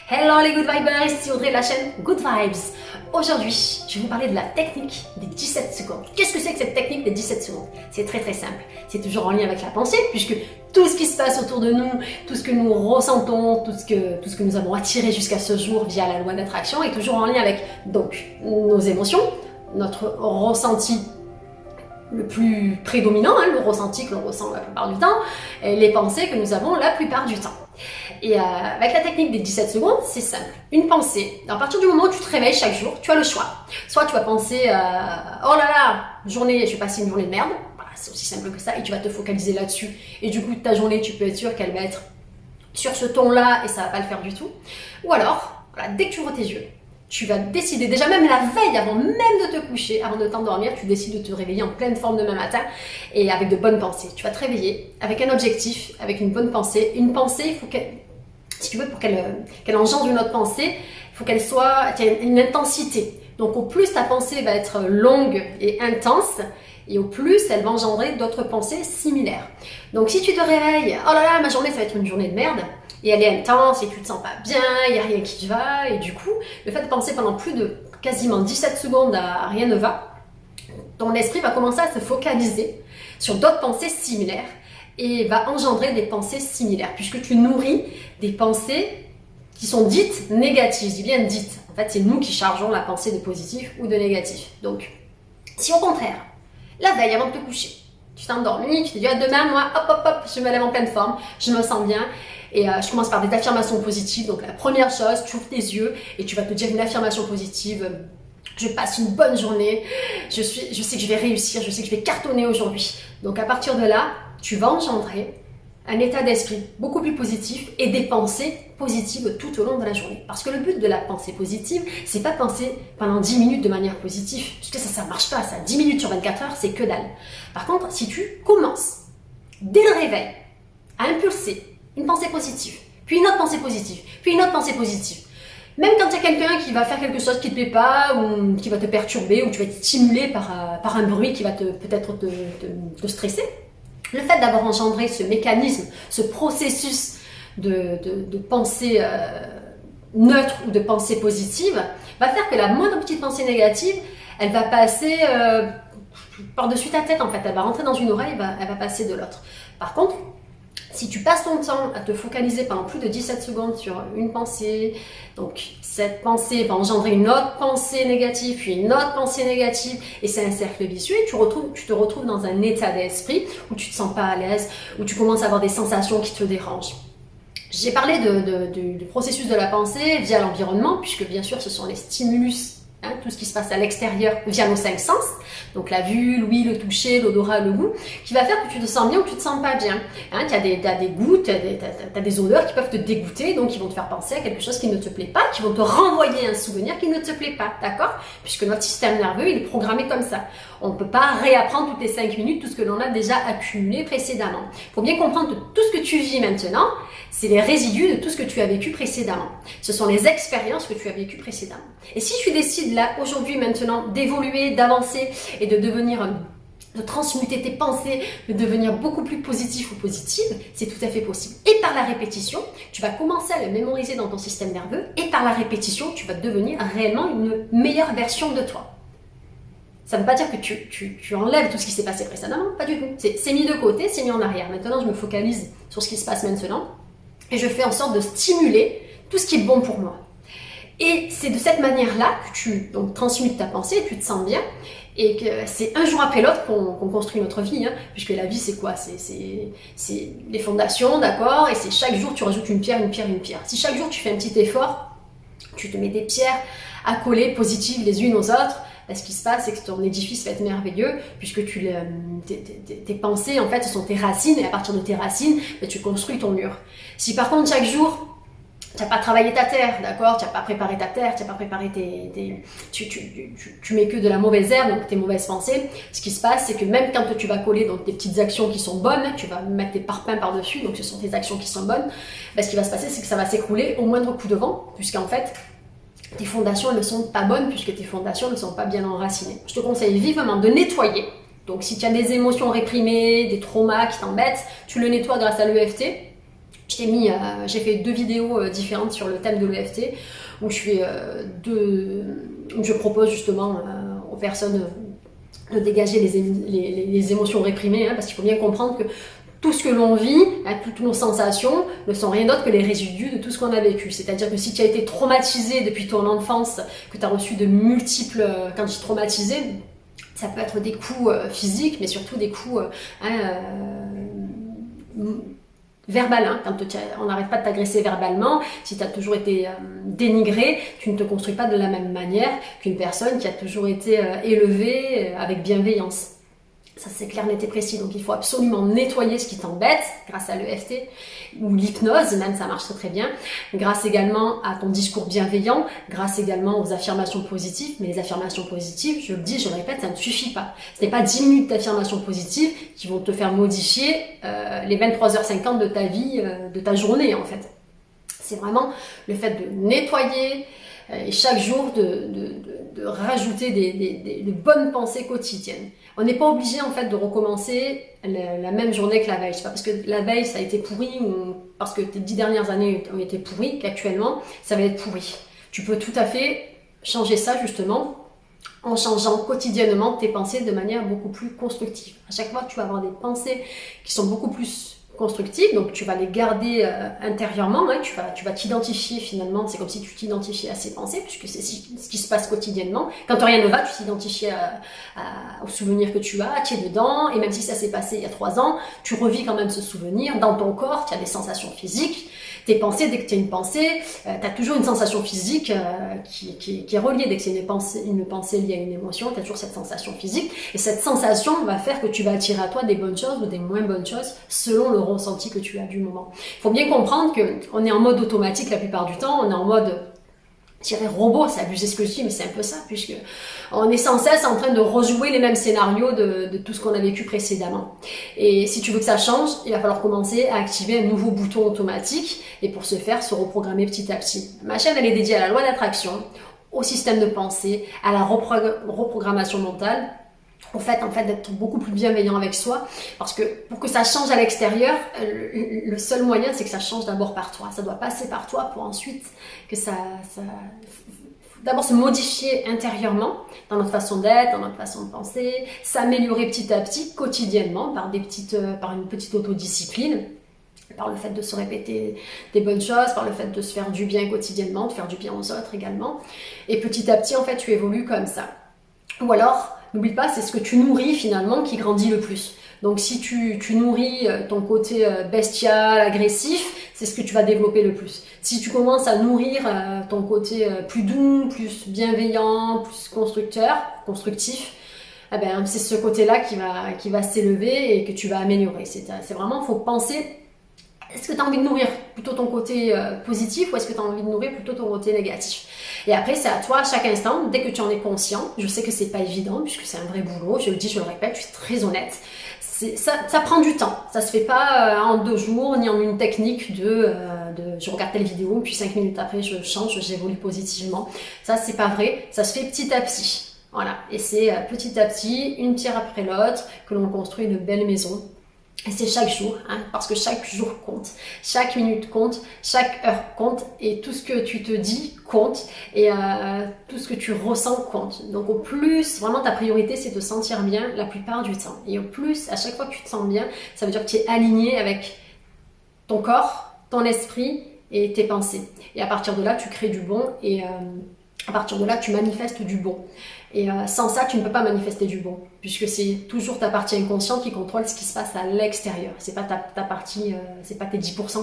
Hello les Good Vibers, c'est Audrey de la chaîne Good Vibes. Aujourd'hui, je vais vous parler de la technique des 17 secondes. Qu'est-ce que c'est que cette technique des 17 secondes? C'est très simple. C'est toujours en lien avec la pensée, puisque tout ce qui se passe autour de nous, tout ce que nous ressentons, tout ce que nous avons attiré jusqu'à ce jour via la loi d'attraction est toujours en lien avec donc nos émotions, notre ressenti le plus prédominant, le ressenti que l'on ressent la plupart du temps, et les pensées que nous avons la plupart du temps. Et avec la technique des 17 secondes, c'est simple. Une pensée, à partir du moment où tu te réveilles chaque jour, tu as le choix. Soit tu vas penser, oh là là, journée, je vais passer une journée de merde. Voilà, c'est aussi simple que ça, et tu vas te focaliser là-dessus. Et du coup, ta journée, tu peux être sûr qu'elle va être sur ce ton-là, et ça va pas le faire du tout. Ou alors, voilà, dès que tu ouvres tes yeux, tu vas décider, déjà même la veille, avant même de te coucher, avant de t'endormir, tu décides de te réveiller en pleine forme demain matin et avec de bonnes pensées. Tu vas te réveiller avec un objectif, avec une bonne pensée. Une pensée, il faut qu'elle, si tu veux, pour qu'elle engendre une autre pensée, il faut qu'elle ait une intensité. Donc au plus ta pensée va être longue et intense, et au plus elle va engendrer d'autres pensées similaires. Donc si tu te réveilles, oh là là, ma journée ça va être une journée de merde, et elle est intense et tu te sens pas bien, il n'y a rien qui va, et du coup, le fait de penser pendant plus de quasiment 17 secondes à rien ne va, ton esprit va commencer à se focaliser sur d'autres pensées similaires et va engendrer des pensées similaires, puisque tu nourris des pensées qui sont dites négatives. Je dis bien dites. En fait, c'est nous qui chargeons la pensée de positif ou de négatif. Donc, si au contraire, la veille avant de te coucher, tu t'es endormi, tu te dis, ah, demain, moi, hop, je me lève en pleine forme, je me sens bien. Et je commence par des affirmations positives. Donc la première chose, tu ouvres tes yeux et tu vas te dire une affirmation positive. Je passe une bonne journée, je sais que je vais réussir, je sais que je vais cartonner aujourd'hui. Donc à partir de là, tu vas engendrer un état d'esprit beaucoup plus positif et des pensées positives tout au long de la journée. Parce que le but de la pensée positive, c'est pas penser pendant 10 minutes de manière positive. Parce que ça marche pas, ça. 10 minutes sur 24 heures, c'est que dalle. Par contre, si tu commences, dès le réveil, à impulser une pensée positive, puis une autre pensée positive, puis une autre pensée positive. Même quand il y a quelqu'un qui va faire quelque chose qui ne te plaît pas, ou qui va te perturber, ou tu vas être stimulé par un bruit qui va peut-être te stresser, le fait d'avoir engendré ce mécanisme, ce processus de pensée neutre ou de pensée positive, va faire que la moindre petite pensée négative, elle va passer par-dessus ta tête en fait. Elle va rentrer dans une oreille, elle va passer de l'autre. Par contre, si tu passes ton temps à te focaliser pendant plus de 17 secondes sur une pensée, donc cette pensée va engendrer une autre pensée négative, puis une autre pensée négative, et c'est un cercle vicieux, et tu te retrouves dans un état d'esprit où tu te sens pas à l'aise, où tu commences à avoir des sensations qui te dérangent. J'ai parlé du processus de la pensée via l'environnement, puisque bien sûr ce sont les stimulus, tout ce qui se passe à l'extérieur via nos 5 sens, donc la vue, l'ouïe, le toucher, l'odorat, le goût, qui va faire que tu te sens bien ou tu te sens pas bien. Tu as des goûts, tu as des odeurs qui peuvent te dégoûter, donc qui vont te faire penser à quelque chose qui ne te plaît pas, qui vont te renvoyer un souvenir qui ne te plaît pas, d'accord? Puisque notre système nerveux, il est programmé comme ça. On ne peut pas réapprendre toutes les 5 minutes tout ce que l'on a déjà accumulé précédemment. Il faut bien comprendre que tout ce que tu vis maintenant, c'est les résidus de tout ce que tu as vécu précédemment. Ce sont les expériences que tu as vécues précédemment. Et si tu décides là, aujourd'hui, maintenant, d'évoluer, d'avancer et de transmuter tes pensées, de devenir beaucoup plus positif ou positive, c'est tout à fait possible. Et par la répétition, tu vas commencer à le mémoriser dans ton système nerveux et par la répétition, tu vas devenir réellement une meilleure version de toi. Ça ne veut pas dire que tu enlèves tout ce qui s'est passé précédemment, pas du tout. C'est mis de côté, c'est mis en arrière. Maintenant, je me focalise sur ce qui se passe maintenant et je fais en sorte de stimuler tout ce qui est bon pour moi. Et c'est de cette manière-là que tu transmutes ta pensée, et tu te sens bien, et que c'est un jour après l'autre qu'on construit notre vie, puisque la vie c'est quoi? C'est les fondations, d'accord? Et c'est chaque jour tu rajoutes une pierre, une pierre, une pierre. Si chaque jour tu fais un petit effort, tu te mets des pierres à coller positives les unes aux autres, ce qui se passe, c'est que ton édifice va être merveilleux, puisque tes pensées, en fait, ce sont tes racines, et à partir de tes racines, tu construis ton mur. Si par contre, chaque jour, tu n'as pas travaillé ta terre, d'accord? Tu n'as pas préparé ta terre, tu n'as pas préparé tu mets que de la mauvaise herbe, donc tes mauvaises pensées. Ce qui se passe, c'est que même quand tu vas coller donc, tes petites actions qui sont bonnes, tu vas mettre tes parpaings par-dessus, donc ce sont tes actions qui sont bonnes, ce qui va se passer, c'est que ça va s'écrouler au moindre coup de vent, puisqu'en fait, tes fondations ne sont pas bonnes, puisque tes fondations ne sont pas bien enracinées. Je te conseille vivement de nettoyer. Donc si tu as des émotions réprimées, des traumas qui t'embêtent, tu le nettoies grâce à l'EFT. J'ai fait 2 vidéos différentes sur le thème de l'EFT, où où je propose justement aux personnes de dégager les émotions réprimées, hein, parce qu'il faut bien comprendre que tout ce que l'on vit, hein, toutes nos sensations, ne sont rien d'autre que les résidus de tout ce qu'on a vécu. C'est-à-dire que si tu as été traumatisé depuis ton enfance, que tu as reçu de multiples... Quand je dis traumatisé, ça peut être des coups physiques, mais surtout des coups verbal, hein, quand on n'arrête pas de t'agresser verbalement, si tu as toujours été dénigré, tu ne te construis pas de la même manière qu'une personne qui a toujours été élevée avec bienveillance. Ça c'est clair, net et précis, donc il faut absolument nettoyer ce qui t'embête grâce à l'EFT ou l'hypnose, même ça marche très très bien, grâce également à ton discours bienveillant, grâce également aux affirmations positives, mais les affirmations positives, je le dis, je le répète, ça ne suffit pas. Ce n'est pas 10 minutes d'affirmations positives qui vont te faire modifier les 23h50 de ta vie, de ta journée en fait. C'est vraiment le fait de nettoyer et chaque jour de rajouter de bonnes pensées quotidiennes. On n'est pas obligé en fait de recommencer la même journée que la veille. C'est pas parce que la veille ça a été pourri ou parce que tes 10 dernières années ont été pourries qu'actuellement ça va être pourri. Tu peux tout à fait changer ça justement en changeant quotidiennement tes pensées de manière beaucoup plus constructive. À chaque fois tu vas avoir des pensées qui sont beaucoup plus constructives, donc tu vas les garder intérieurement, hein, tu vas t'identifier finalement, c'est comme si tu t'identifiais à ces pensées, puisque c'est ce qui se passe quotidiennement. Quand rien ne va, tu t'identifies aux souvenirs que tu as, tu es dedans, et même si ça s'est passé il y a 3 ans, tu revis quand même ce souvenir dans ton corps, tu as des sensations physiques. Tes pensées, dès que tu as une pensée, tu as toujours une sensation physique qui est reliée. Dès que c'est une pensée liée à une émotion, tu as toujours cette sensation physique. Et cette sensation va faire que tu vas attirer à toi des bonnes choses ou des moins bonnes choses selon le ressenti que tu as du moment. Il faut bien comprendre qu'on est en mode automatique la plupart du temps. On est en mode... Je dirais robot, c'est abusé ce que je dis, mais c'est un peu ça, puisque on est sans cesse en train de rejouer les mêmes scénarios de tout ce qu'on a vécu précédemment. Et si tu veux que ça change, il va falloir commencer à activer un nouveau bouton automatique, et pour ce faire, se reprogrammer petit à petit. Ma chaîne, elle est dédiée à la loi d'attraction, au système de pensée, à la reprogrammation mentale, au fait d'être beaucoup plus bienveillant avec soi, parce que pour que ça change à l'extérieur, le seul moyen c'est que ça change d'abord par toi. Ça doit passer par toi pour ensuite que ça d'abord se modifier intérieurement dans notre façon d'être, dans notre façon de penser, s'améliorer petit à petit quotidiennement par une petite autodiscipline, par le fait de se répéter des bonnes choses, par le fait de se faire du bien quotidiennement, de faire du bien aux autres également, et petit à petit en fait tu évolues comme ça. Ou alors n'oublie pas, c'est ce que tu nourris finalement qui grandit le plus. Donc si tu nourris ton côté bestial, agressif, c'est ce que tu vas développer le plus. Si tu commences à nourrir ton côté plus doux, plus bienveillant, plus constructif, eh ben, c'est ce côté-là qui va s'élever et que tu vas améliorer. C'est vraiment, il faut penser... Est-ce que tu as envie de nourrir plutôt ton côté positif ou est-ce que tu as envie de nourrir plutôt ton côté négatif? Et après, c'est à toi, à chaque instant, dès que tu en es conscient, je sais que c'est pas évident puisque c'est un vrai boulot, je le dis, je le répète, je suis très honnête. Ça prend du temps, ça se fait pas en 2 jours ni en une technique je regarde telle vidéo puis 5 minutes après je change, j'évolue positivement. Ça, c'est pas vrai, ça se fait petit à petit. Voilà, et c'est petit à petit, une pierre après l'autre, que l'on construit une belle maison. Et c'est chaque jour, hein, parce que chaque jour compte, chaque minute compte, chaque heure compte, et tout ce que tu te dis compte, et tout ce que tu ressens compte. Donc au plus, vraiment ta priorité c'est de te sentir bien la plupart du temps. Et au plus, à chaque fois que tu te sens bien, ça veut dire que tu es aligné avec ton corps, ton esprit et tes pensées. Et à partir de là, tu crées du bon, et à partir de là, tu manifestes du bon. Et sans ça, tu ne peux pas manifester du bon, puisque c'est toujours ta partie inconsciente qui contrôle ce qui se passe à l'extérieur. C'est pas ta partie, c'est pas tes 10%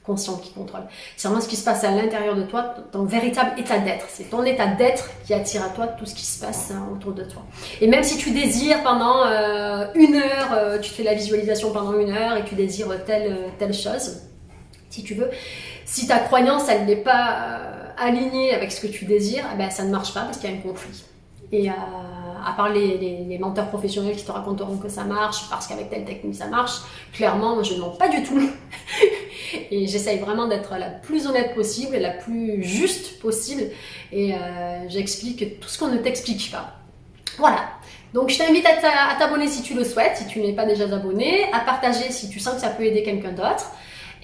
conscients qui contrôlent. C'est vraiment ce qui se passe à l'intérieur de toi, ton véritable état d'être. C'est ton état d'être qui attire à toi tout ce qui se passe autour de toi. Et même si tu désires pendant 1 heure, tu fais la visualisation pendant 1 heure et tu désires telle chose, si tu veux, si ta croyance elle n'est pas alignée avec ce que tu désires, eh ben, ça ne marche pas parce qu'il y a un conflit. Et à part les menteurs professionnels qui te raconteront que ça marche parce qu'avec telle technique ça marche, clairement moi je ne mens pas du tout. Et j'essaye vraiment d'être la plus honnête possible et la plus juste possible, et j'explique tout ce qu'on ne t'explique pas. Voilà, donc je t'invite à t'abonner si tu le souhaites, si tu n'es pas déjà abonné, à partager si tu sens que ça peut aider quelqu'un d'autre.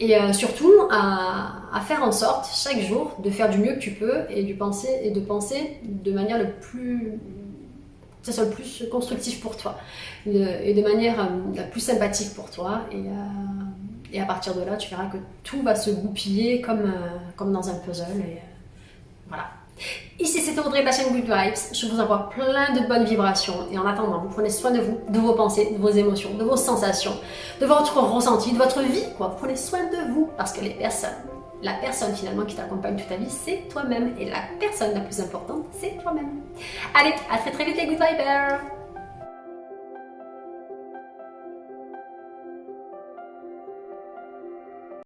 Et surtout à faire en sorte chaque jour de faire du mieux que tu peux et de penser de manière que ce soit le plus constructif pour toi et de manière la plus sympathique pour toi. Et à partir de là, tu verras que tout va se goupiller comme dans un puzzle. Voilà. Ici, c'était Audrey de la chaîne Good Vibes. Je vous envoie plein de bonnes vibrations. Et en attendant, vous prenez soin de vous, de vos pensées, de vos émotions, de vos sensations, de votre ressenti, de votre vie, quoi. Vous prenez soin de vous parce que la personne finalement qui t'accompagne toute ta vie, c'est toi-même. Et la personne la plus importante, c'est toi-même. Allez, à très très vite les Good Vibers!